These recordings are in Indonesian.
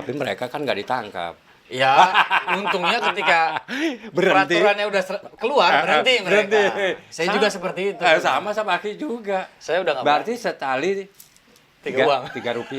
Tapi mereka kan nggak ditangkap. Ya, untungnya ketika Berhenti. peraturannya udah keluar, berhenti mereka. Berhenti. Saya juga seperti itu. Sama Aki juga. Saya udah nggak Berarti setali tiga uang. Rp3.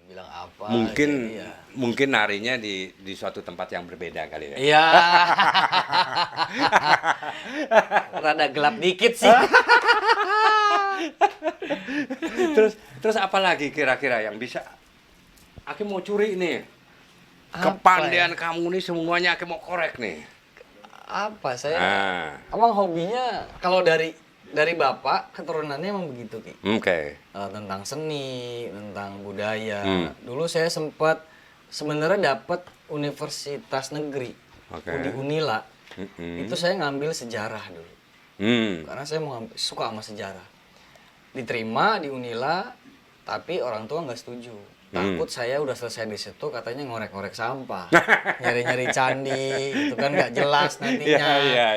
Bilang apa? Mungkin jadi ya. mungkin narinya di suatu tempat yang berbeda kali ya. Iya. Rada gelap dikit sih. Terus apa lagi kira-kira yang bisa Aki mau curi nih? Apa Kepandian kamu nih semuanya Aki mau korek nih. Apa saya? Ah, Hobinya kalau dari bapak keturunannya emang begitu, Ki. Oke. Tentang seni, tentang budaya. Dulu saya sempat sebenarnya dapat universitas negeri Oke. di Unila. Mm-mm. Itu saya ngambil sejarah dulu. Karena saya suka sama sejarah. Diterima di Unila, tapi orang tua nggak setuju. Takut saya udah selesai di situ katanya ngorek-ngorek sampah, nyari-nyari candi, itu kan nggak jelas nantinya. Iya.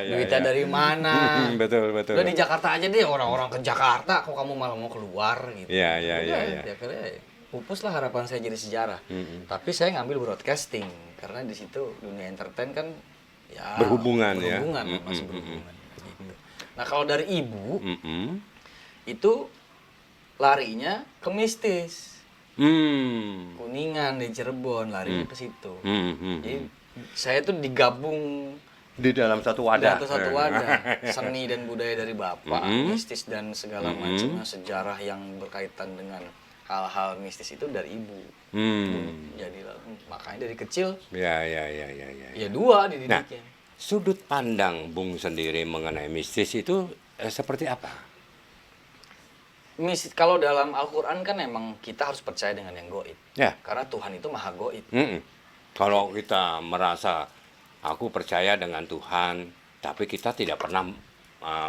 Duitnya dari mana? Betul. Udah di Jakarta aja deh, orang-orang ke Jakarta, kok kamu malah mau keluar gitu. Iya. Udah, akhirnya pupus lah harapan saya jadi sejarah. Tapi saya ngambil broadcasting karena di situ dunia entertain kan ya Berhubungan ya. masih berhubungan. Gitu. Nah kalau dari ibu Mm-mm. itu larinya ke mistis. Kuningan di Cirebon larinya ke situ. Jadi saya tuh digabung Di dalam satu wadah. satu wadah seni dan budaya dari bapak, mistis dan segala macamnya, sejarah yang berkaitan dengan hal-hal mistis itu dari ibu. Jadi makanya dari kecil Ya. ya dua dididiknya. Sudut pandang Bung sendiri mengenai mistis itu seperti apa? Kalau dalam Al-Quran kan emang kita harus percaya dengan yang goib. Ya. Karena Tuhan itu maha goib. Kalau kita merasa aku percaya dengan Tuhan, tapi kita tidak pernah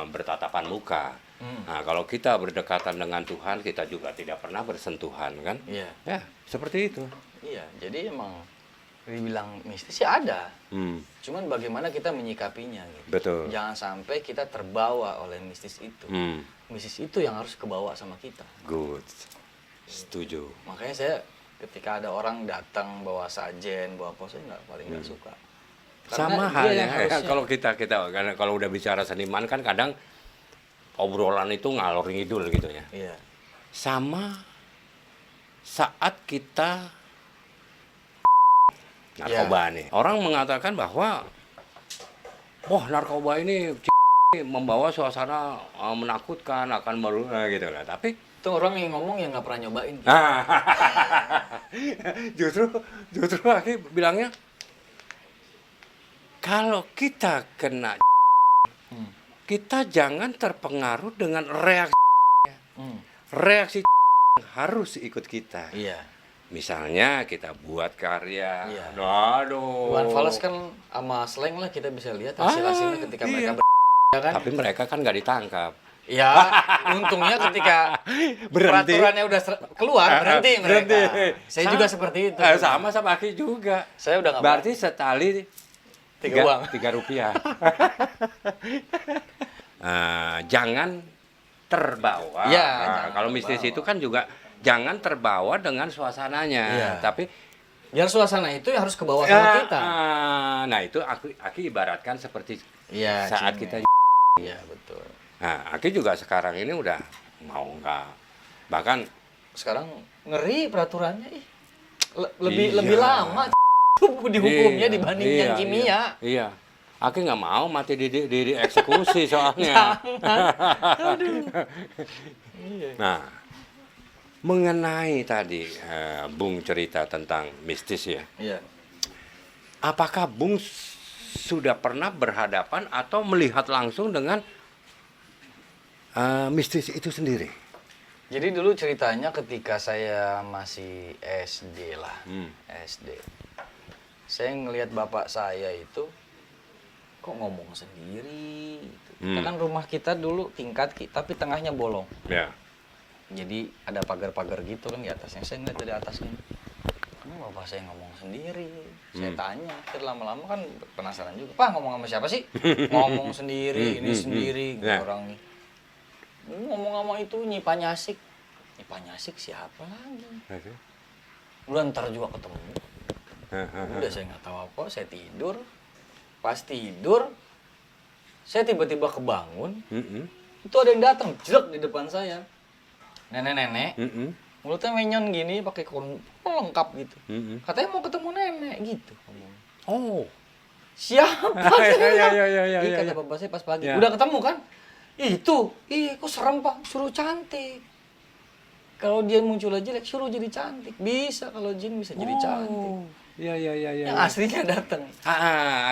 bertatapan muka. Nah, kalau kita berdekatan dengan Tuhan, kita juga tidak pernah bersentuhan, kan? Iya. Ya, seperti itu. Iya, jadi emang dibilang mistis ya ada. Cuman bagaimana kita menyikapinya gitu. Betul. Jangan sampai kita terbawa oleh mistis itu. Mistis itu yang harus kebawa sama kita. Good. Setuju. Makanya saya ketika ada orang datang bawa sajen, bawa apa, saya paling nggak suka. Sama Karena dia halnya yang harusnya- kalau kita karena kalau udah bicara seniman kan kadang obrolan itu ngalor ngidul gitu ya. Iya. Sama saat kita narkoba nih. Orang mengatakan bahwa wah narkoba ini membawa suasana menakutkan akan gitu lah. Tapi Itu orang yang ngomong yang nggak pernah nyobain. justru Aki bilangnya kalau kita kena kita jangan terpengaruh dengan reaksi harus ikut kita. Iya. Misalnya kita buat karya. Iya. Aduh. Iwan Fals kan sama Slang lah kita bisa lihat hasil-hasilnya ketika mereka kan. Tapi mereka kan nggak ditangkap. Ya, untungnya ketika Berhenti. peraturannya udah keluar, berhenti mereka. Berhenti. Saya juga seperti itu. Sama Aki juga. Saya udah nggak Berarti setali tiga uang. Rp3. Jangan terbawa. Ya, jangan kalau mistis terbawa. itu kan juga jangan terbawa dengan suasananya. Iya. Tapi Biar suasana itu yang harus kebawa sama kita. Nah itu Aki ibaratkan seperti Iya. saat Cime. kita. Iya betul. Nah, Aki juga sekarang ini udah mau nggak, bahkan Sekarang ngeri peraturannya. Iya. Lebih lama dihukumnya dibanding yang kimia. Iya. Aki nggak mau mati di eksekusi soalnya. Iya. Nah, mengenai tadi Bung cerita tentang mistis ya. Iya. Apakah Bung sudah pernah berhadapan atau melihat langsung dengan mistis itu sendiri? Jadi dulu ceritanya ketika saya masih SD lah, SD. Saya ngelihat bapak saya itu kok ngomong sendiri. Gitu. Kita kan rumah kita dulu tingkat tapi tengahnya bolong. Ya. Jadi ada pagar-pagar gitu kan di atasnya. Saya ngeliat dari atas nih. Kenapa bapak saya ngomong sendiri? Saya tanya. Terus lama-lama kan penasaran juga. Pak ngomong sama siapa sih? Ngomong sendiri, ini sendiri. Orang nih. Ngomong sama itu Nyi Panyasik. Nyi Panyasik siapa lagi? Udah ntar juga ketemu. Udah saya nggak tahu apa. Saya tidur. Pas tidur, saya tiba-tiba kebangun. Itu ada yang datang, jelek di depan saya. Nenek-nenek, mulutnya menyon gini, pakai kurung lengkap gitu. Katanya mau ketemu nenek gitu. Oh, Siapa? Iya kata bapak saya pas pagi. Ya. Udah ketemu kan? Itu, kok serem pak? Suruh cantik. Kalau dia muncul aja, suruh jadi cantik. Bisa kalau jin bisa jadi cantik. Iya. Yang aslinya datang.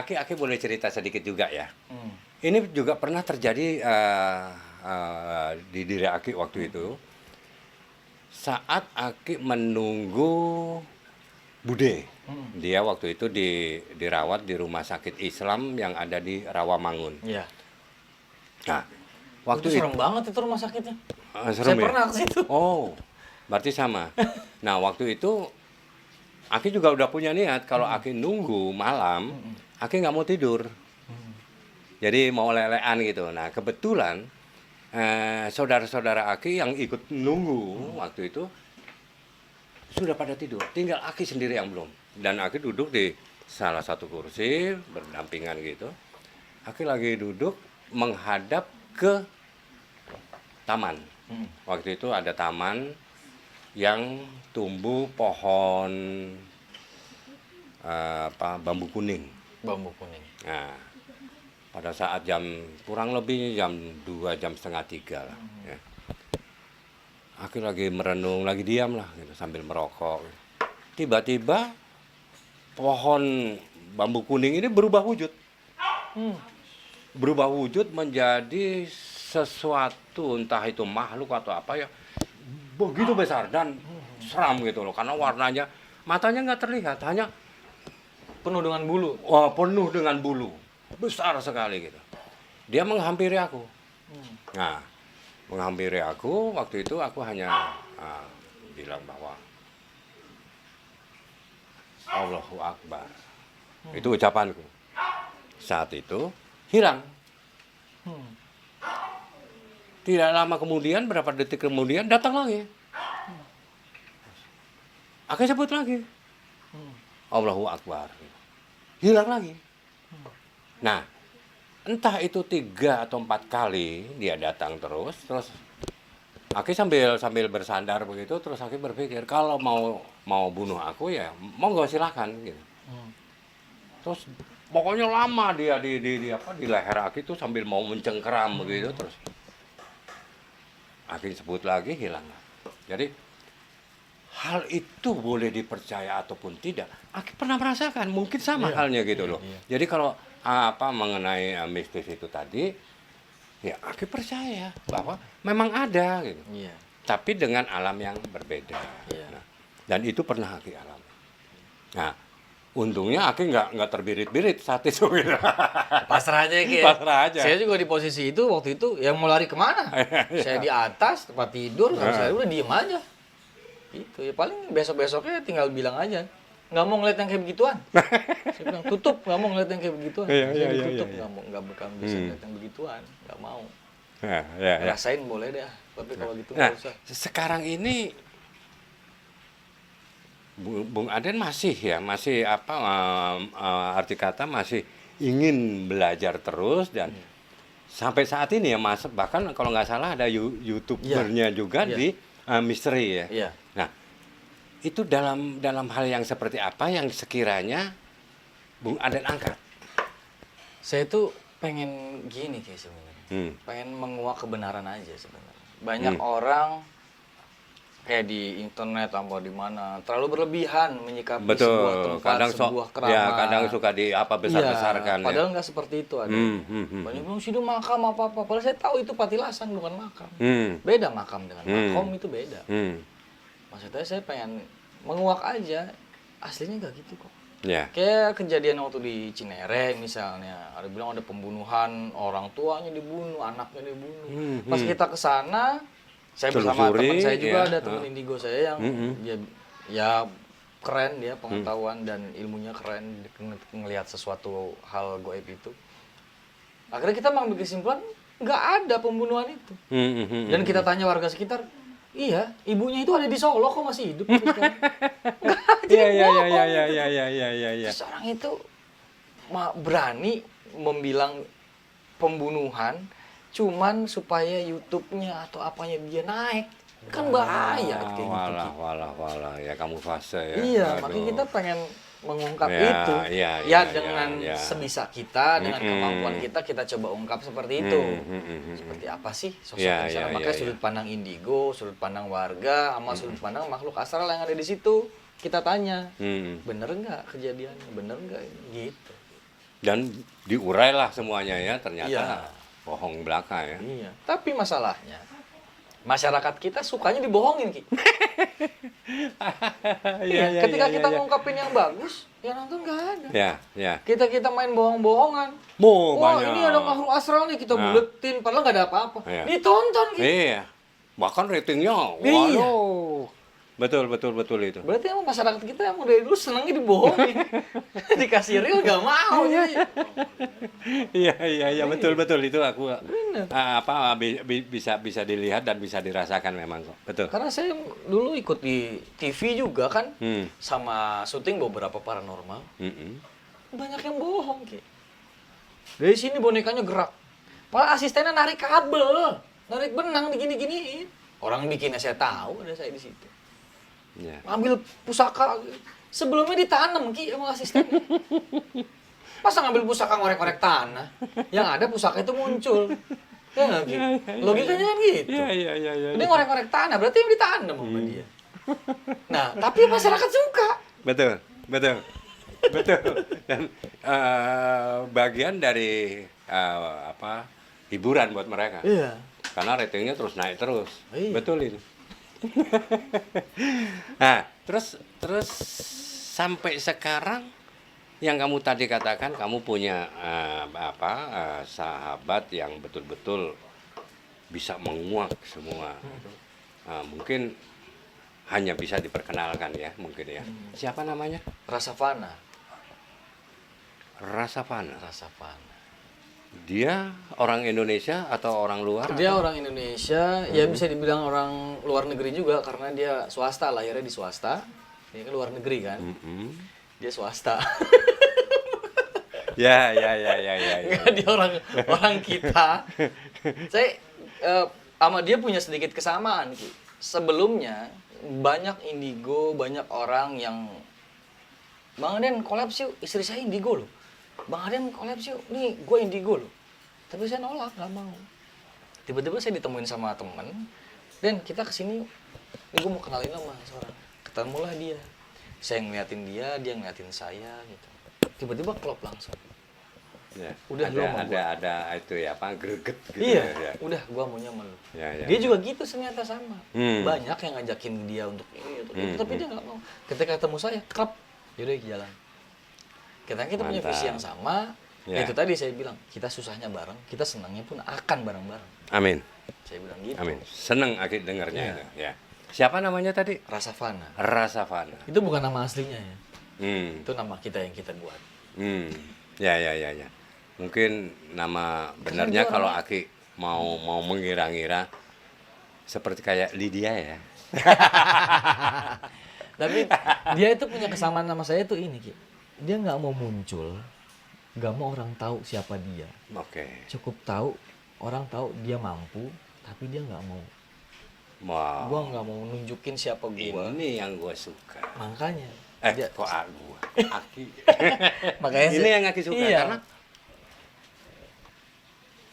Aki boleh cerita sedikit juga ya. Ini juga pernah terjadi di diri Aki waktu itu. Saat Aki menunggu Bude. Dia waktu itu dirawat di rumah sakit Islam yang ada di Rawamangun. Iya. Nah, waktu itu serem banget itu rumah sakitnya. Serem Saya ya? pernah ke situ. Oh, berarti sama. Nah, waktu itu Aki juga udah punya niat kalau Aki nunggu malam, Aki nggak mau tidur. Jadi mau lelean gitu. Nah, kebetulan saudara-saudara Aki yang ikut nunggu waktu itu sudah pada tidur. Tinggal Aki sendiri yang belum. Dan Aki duduk di salah satu kursi berdampingan gitu. Aki lagi duduk menghadap ke taman. Waktu itu ada taman yang tumbuh pohon bambu kuning. Bambu kuning. Nah, pada saat kurang lebih jam 2, jam setengah 3 lah. Ya. Aku lagi merenung, lagi diam lah gitu, sambil merokok. Tiba-tiba pohon bambu kuning ini berubah wujud. Berubah wujud menjadi sesuatu, entah itu makhluk atau apa ya, begitu besar dan seram gitu loh, karena warnanya, matanya nggak terlihat, hanya Penuh dengan bulu. penuh dengan bulu, besar sekali gitu. Dia menghampiri aku. Nah, menghampiri aku, waktu itu aku hanya bilang bahwa Allahu Akbar. Itu ucapanku. Saat itu hilang. Tidak lama kemudian, berapa detik kemudian datang lagi. Aku sebut lagi. Allahu Akbar. Hilang lagi. Nah, entah itu 3 atau 4 kali dia datang terus Aki sambil bersandar begitu, terus Aki berpikir kalau mau bunuh aku ya monggo silakan gitu. Terus pokoknya lama dia di leher Aki tuh sambil mau mencengkeram begitu, terus Aki sebut lagi, hilang. Jadi hal itu boleh dipercaya ataupun tidak, Aki pernah merasakan, mungkin sama halnya gitu loh. Jadi kalau mengenai mistis itu tadi, ya Aki percaya bahwa memang ada gitu. Iya. Tapi dengan alam yang berbeda. Iya. Nah, dan itu pernah Aki alami. Nah, untungnya Aki nggak terbirit-birit saat itu. Gitu. Pasrah aja Ki. Pasrah aja. Saya juga di posisi itu waktu itu yang mau lari kemana? Saya di atas tempat tidur, saya udah diem aja. Gitu ya, paling besok-besoknya tinggal bilang aja nggak mau ngeliat yang kayak begituan. Saya bilang tutup, nggak mau ngeliat yang kayak begituan. Saya ditutup, nggak bakal bisa ngeliat yang begituan, nggak mau. Rasain boleh deh, tapi kalau gitu nggak usah. Sekarang ini Bung Aden masih arti kata masih ingin belajar terus dan sampai saat ini ya Mas, bahkan kalau nggak salah ada YouTubernya juga di misteri ya. Iya. Nah, itu dalam hal yang seperti apa yang sekiranya Bung Aden angkat? Saya tuh pengen gini kayak sebenarnya. Pengen menguak kebenaran aja sebenarnya. banyak orang kayak di internet atau di mana terlalu berlebihan menyikapi sebuah tempat, sebuah keramat. Ya, kadang suka di apa besar-besarkan. Padahal nggak seperti itu ada. Banyak bilang sih makam apa-apa. Padahal saya tahu itu patilasan bukan makam. Beda makam dengan makom itu beda. Maksudnya saya pengen menguak aja, aslinya nggak gitu kok. Ya. Kayak kejadian waktu di Cinere misalnya, ada bilang ada pembunuhan, orang tuanya dibunuh, anaknya dibunuh. Pas kita ke sana, saya bersama teman saya juga ada teman indigo saya yang dia ya keren dia pengetahuan dan ilmunya keren ngelihat sesuatu hal goib itu. Akhirnya kita mengambil kesimpulan nggak ada pembunuhan itu. Dan kita tanya warga sekitar, iya, ibunya itu ada di Solo kok masih hidup. Iya. Terus orang itu berani membilang pembunuhan cuman supaya YouTube-nya atau apanya dia naik. Kan bahaya kayak gitu. Walah, ya kamu fase ya. Iya, makanya kita pengen mengungkap itu. Dengan sebisa kita, dengan kemampuan kita coba ungkap seperti itu. Seperti apa sih sosok di sana? Makanya sudut pandang indigo, sudut pandang warga, sama sudut pandang makhluk astral yang ada di situ. Kita tanya, bener nggak kejadiannya? Bener nggak? Gitu. Dan diurailah semuanya ya, ternyata bohong belaka ya. Iya. Tapi masalahnya, masyarakat kita sukanya dibohongin, Ki. Ketika kita ngungkapin yang bagus, yang nonton nggak ada. Kita main bohong-bohongan. Banyak. Ini ada makhluk astral nih, kita buletin, padahal nggak ada apa-apa. Ditonton, Ki. Iya. Bahkan ratingnya, waduh. Betul itu. Berarti emang masyarakat kita emang dari dulu senangnya dibohongin. Dikasih real nggak mau. Iya, betul itu aku bisa dilihat dan bisa dirasakan memang kok. Betul. Karena saya dulu ikut di TV juga kan, sama syuting beberapa paranormal. Banyak yang bohong, Ki. Dari sini bonekanya gerak. Malah asistennya narik kabel, narik benang digini-giniin. Orang bikinnya saya tahu, ada saya di situ. Ambil pusaka, sebelumnya ditanam, Ki, sama asistennya. Masa ngambil pusaka ngorek-ngorek tanah? Yang ada pusaka itu muncul. Ya nggak, Ki? Logikanya kan gitu. Iya. Ini ngorek-ngorek tanah, berarti yang ditanam sama dia. Nah, tapi masyarakat suka. Betul. Dan bagian dari hiburan buat mereka. Iya. Karena ratingnya terus naik terus. Iya. Betul itu. Nah, terus sampai sekarang yang kamu tadi katakan kamu punya sahabat yang betul-betul bisa menguak semua. Mungkin hanya bisa diperkenalkan ya, mungkin ya. Siapa namanya? Rasafana. Dia orang Indonesia atau orang luar? Dia orang Indonesia, ya bisa dibilang orang luar negeri juga karena dia swasta, lahirnya di swasta. Dia kan luar negeri kan. Dia swasta. Ya. Dia orang kita. Saya sama dia punya sedikit kesamaan, Ki. Sebelumnya banyak indigo, banyak orang yang Bang Aden kolaps yuk, istri saya indigo loh. Bang Aden kolaps yuk, nih gue indigo loh. Tapi saya nolak, nggak mau. Tiba-tiba saya ditemuin sama temen, Dan kita kesini, gue mau kenalin lo sama seorang. Ketemulah dia. Saya ngeliatin dia ngeliatin saya gitu. Tiba-tiba klop langsung. Ya, udah ada itu ya, apa greget gitu. Iya, ya. Udah gua maunya sama lu. Ya, Dia juga gitu ternyata sama. Banyak yang ngajakin dia untuk ini, tapi dia nggak mau. Ketika ketemu saya, klop, yaudah jalan. Kita punya visi yang sama. Ya. Itu tadi saya bilang, kita susahnya bareng, kita senangnya pun akan bareng-bareng. Amin. Saya bilang gitu. Amin. Seneng akhir dengarnya itu. Ya. Siapa namanya tadi? Rasafana. Rasafana. Itu bukan nama aslinya ya. Itu nama kita yang kita buat. Ya. Mungkin nama benarnya kalau Aki mau mengira-ngira seperti kayak Lydia ya. Tapi dia itu punya kesamaan sama saya tuh ini, Ki. Dia nggak mau muncul, nggak mau orang tahu siapa dia. Oke. Cukup tahu, orang tahu dia mampu, tapi dia nggak mau. Wow. Gua nggak mau nunjukin siapa gua. Ini yang gua suka. Makanya. Kok gua? Aki. Makanya ini yang Aki suka iya. karena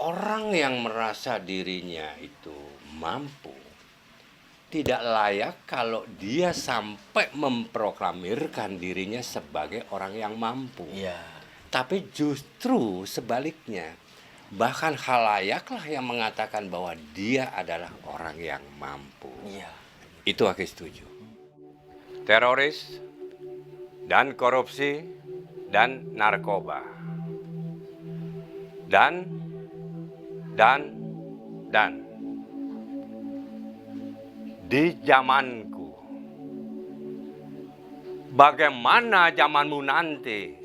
orang yang merasa dirinya itu mampu tidak layak kalau dia sampai memproklamirkan dirinya sebagai orang yang mampu. Iya. Tapi justru sebaliknya, bahkan khalayaklah yang mengatakan bahwa dia adalah orang yang mampu. Iya. Itu aku setuju. Teroris dan korupsi dan narkoba. Dan di zamanku, bagaimana zamanmu nanti?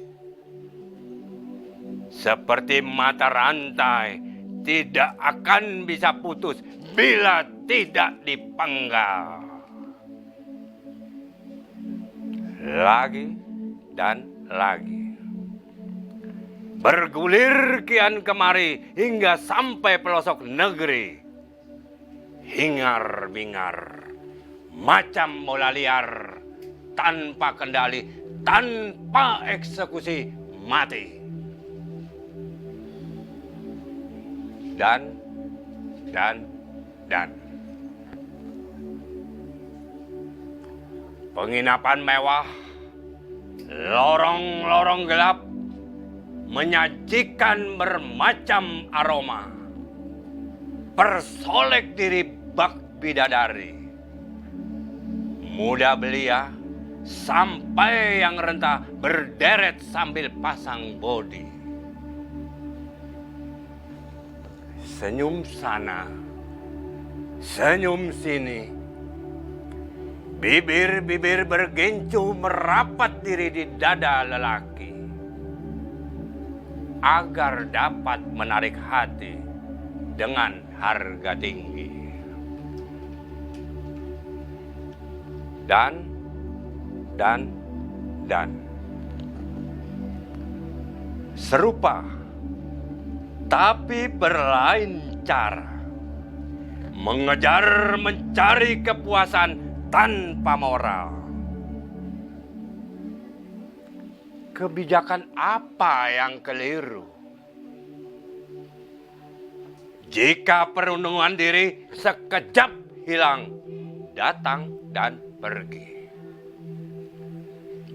Seperti mata rantai, tidak akan bisa putus bila tidak dipenggal. Lagi dan lagi. Bergulir kian kemari hingga sampai pelosok negeri. Hingar-bingar, macam bola liar, tanpa kendali, tanpa eksekusi mati. Dan. Penginapan mewah, lorong-lorong gelap, menyajikan bermacam aroma. Persolek diri bak bidadari. Muda belia sampai yang renta berderet sambil pasang bodi. Senyum sana, senyum sini. Bibir-bibir bergencu merapat diri di dada lelaki. Agar dapat menarik hati dengan harga tinggi. Dan. Serupa, tapi berlain cara. Mengejar mencari kepuasan tanpa moral. Kebijakan apa yang keliru? Jika perundungan diri sekejap hilang, datang dan pergi.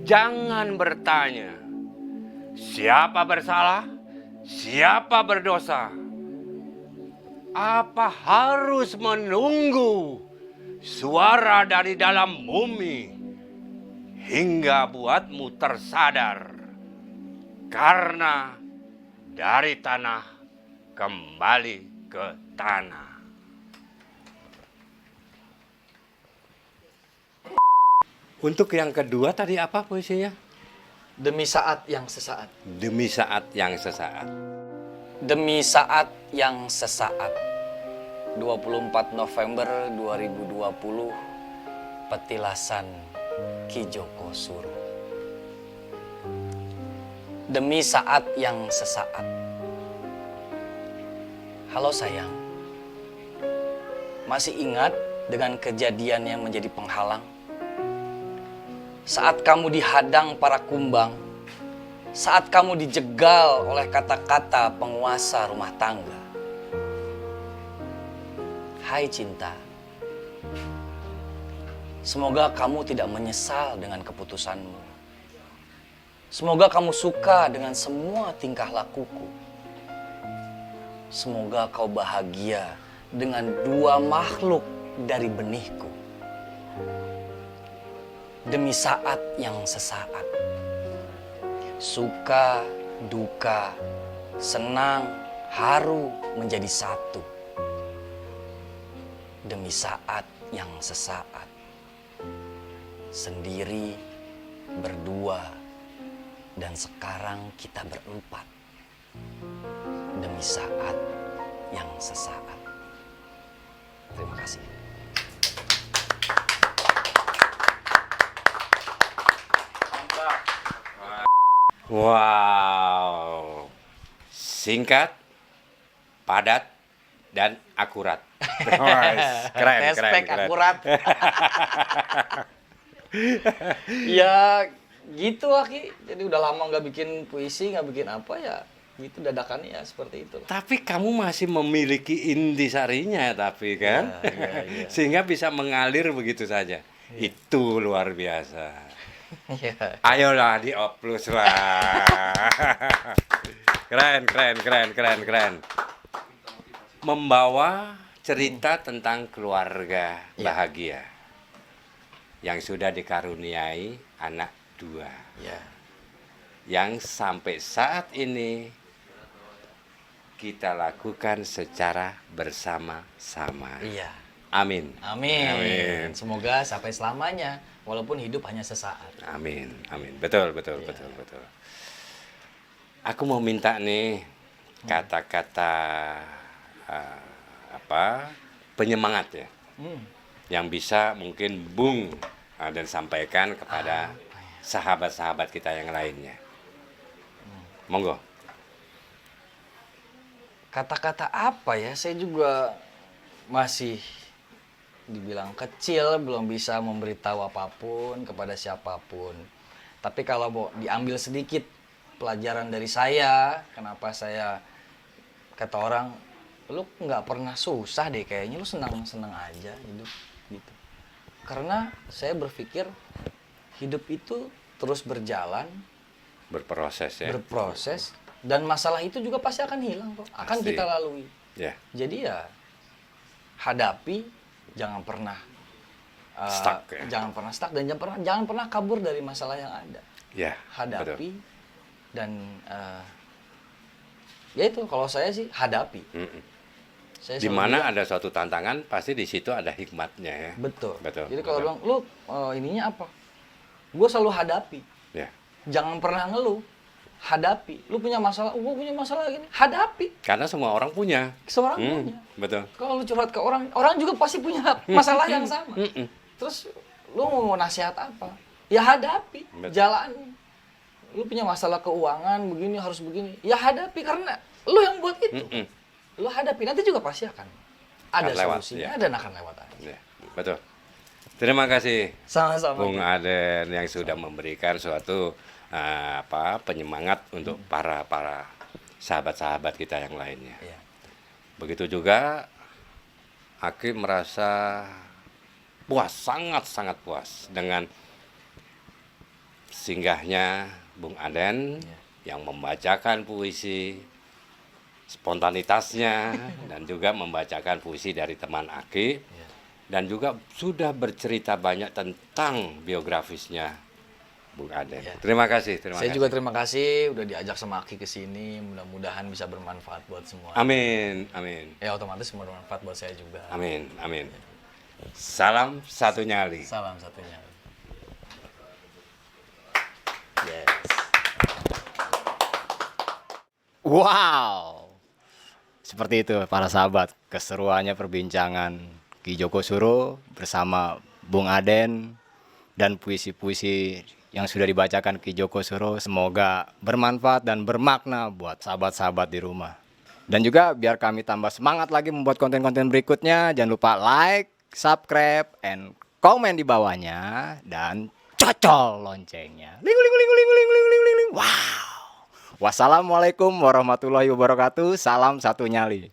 Jangan bertanya, siapa bersalah, siapa berdosa. Apa harus menunggu suara dari dalam bumi hingga buatmu tersadar? Karena dari tanah kembali ke tanah. Untuk yang kedua tadi apa puisinya? Demi saat yang sesaat. Demi saat yang sesaat. Demi saat yang sesaat. 24 November 2020, Petilasan Ki Joko Suruh. Demi saat yang sesaat. Halo sayang, masih ingat dengan kejadian yang menjadi penghalang? Saat kamu dihadang para kumbang, saat kamu dijegal oleh kata-kata penguasa rumah tangga. Hai cinta, semoga kamu tidak menyesal dengan keputusanmu. Semoga kamu suka dengan semua tingkah lakuku. Semoga kau bahagia dengan dua makhluk dari benihku. Demi saat yang sesaat. Suka, duka, senang, haru menjadi satu. Demi saat yang sesaat. Sendiri, berdua, dan sekarang kita berempat. Demi saat yang sesaat. Terima kasih. Wow, singkat, padat, dan akurat. Keren. Akurat. Ya gitu Aki. Jadi udah lama nggak bikin puisi, nggak bikin apa ya. gitu dadakannya ya seperti itu. Tapi kamu masih memiliki intisarinya tapi kan, Iya. sehingga bisa mengalir begitu saja. Itu luar biasa. Iya. Ayolah dioplos lah. Keren. Membawa cerita tentang keluarga bahagia yang sudah dikaruniai anak 2. Ya. Yang sampai saat ini kita lakukan secara bersama-sama. Iya. Amin. Amin. Semoga sampai selamanya, walaupun hidup hanya sesaat. Amin. Betul. Aku mau minta nih kata-kata penyemangat ya, yang bisa mungkin Bung dan sampaikan kepada sahabat-sahabat kita yang lainnya. Monggo. Kata-kata apa ya? Saya juga masih dibilang kecil, belum bisa memberitahu apapun kepada siapapun. Tapi kalau mau diambil sedikit pelajaran dari saya, kenapa saya kata orang, lu nggak pernah susah deh kayaknya, lu senang-senang aja hidup gitu. Karena saya berpikir hidup itu terus berjalan, berproses, dan masalah itu juga pasti akan hilang kok, akan Pasti. kita lalui. Ya. Jadi ya hadapi, jangan pernah Stuck, ya? jangan pernah stuck dan jangan pernah kabur dari masalah yang ada. Ya. Hadapi Betul. dan ya itu kalau saya sih hadapi. Saya Di selalu mana bilang, ada suatu tantangan, pasti di situ ada hikmatnya ya. betul. Betul. Jadi kalau bilang lu ininya apa? Gue selalu hadapi. Ya. Jangan pernah ngeluh. Hadapi. Lu punya masalah, gue punya masalah gini. Hadapi. Karena semua orang punya. Semua orang punya. Betul. Kalau lu curhat ke orang, orang juga pasti punya masalah yang sama. Terus lu mau nasihat apa? Ya hadapi, Betul. jalani. Lu punya masalah keuangan begini harus begini. Ya hadapi karena lu yang buat itu. Lu hadapi, nanti juga pasti akan ada lewat, solusinya ya. dan akan lewat aja. Ya. Betul. Terima kasih Sama-sama. Bung Aden yang sudah memberikan suatu penyemangat untuk para sahabat-sahabat kita yang lainnya. Iya. Begitu juga Aki merasa puas, sangat puas dengan singgahnya Bung Aden yang membacakan puisi, spontanitasnya dan juga membacakan puisi dari teman Aki. Dan juga sudah bercerita banyak tentang biografisnya Bung Aden. Ya. Terima kasih. Saya juga terima kasih udah diajak sama Aki ke sini. Mudah-mudahan bisa bermanfaat buat semua. Amin. Ya otomatis bermanfaat buat saya juga. Amin. Salam satu nyali. Salam satunya. Yes. Wow. Seperti itu para sahabat, keseruannya perbincangan Ki Joko Suro bersama Bung Aden dan puisi-puisi yang sudah dibacakan Ki Joko Suro semoga bermanfaat dan bermakna buat sahabat-sahabat di rumah. Dan juga biar kami tambah semangat lagi membuat konten-konten berikutnya, jangan lupa like, subscribe, and komen di bawahnya dan cocol loncengnya. Wow. Wassalamualaikum warahmatullahi wabarakatuh. Salam satu nyali.